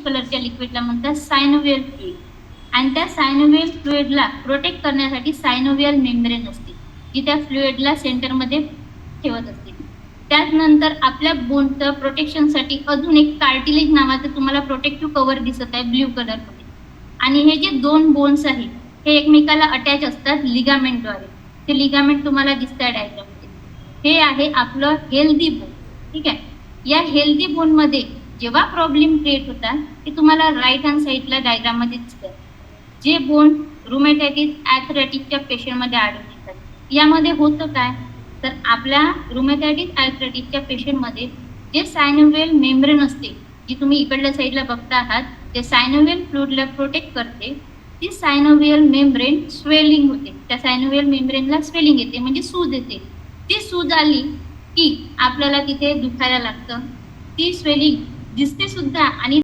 कलरच्या लिक्विडला म्हणतात सायनोव्हियल फ्लुइड. आणि त्या सायनोव्हियल फ्लुइडला प्रोटेक्ट करण्यासाठी सायनोव्हियल मेम्ब्रेन असते, जी त्या फ्लुइडला सेंटरमध्ये ठेवत असते. त्यानंतर आपल्या बोनचं प्रोटेक्शनसाठी अजून एक कार्टिलेज नावाचं तुम्हाला प्रोटेक्टिव्ह कव्हर दिसत आहे ब्ल्यू कलरमध्ये. आणि हे जे दोन बोन्स आहेत हे एकमेकाला अटॅच असतात लिगामेंटद्वारे. ते लिगामेंट तुम्हाला दिसत आहे डायग्राममध्ये. हे आहे आपलं हेल्दी बोन. ठीक आहे. या हेल्दी बोनमध्ये जेव्हा प्रॉब्लेम क्रिएट होतात ते तुम्हाला राईट हँड साईडला डायग्राममध्ये दिसतात. जे बोन रुमॅटायटिस आर्थरायटिसच्या पेशंटमध्ये आढळून येतात. यामध्ये होतं काय, तर आपल्या रुमॅटायटिस आर्थरायटिसच्या पेशंटमध्ये जे सायनोव्हियल मेम्ब्रेन असते, जी तुम्ही इकडल्या साईडला बघता आहात, ते सायनोव्हियल फ्लुइडला प्रोटेक्ट करते. ती सायनोव्हियल मेम्ब्रेन स्वेलिंग होते. त्या सायनोव्हियल मेम्ब्रेनला स्वेलिंग येते, म्हणजे सूज येते. ती सूज आली की आपल्याला तिथे दुखायला लागतं. ती स्वेलिंग दिसते सुद्धा आणि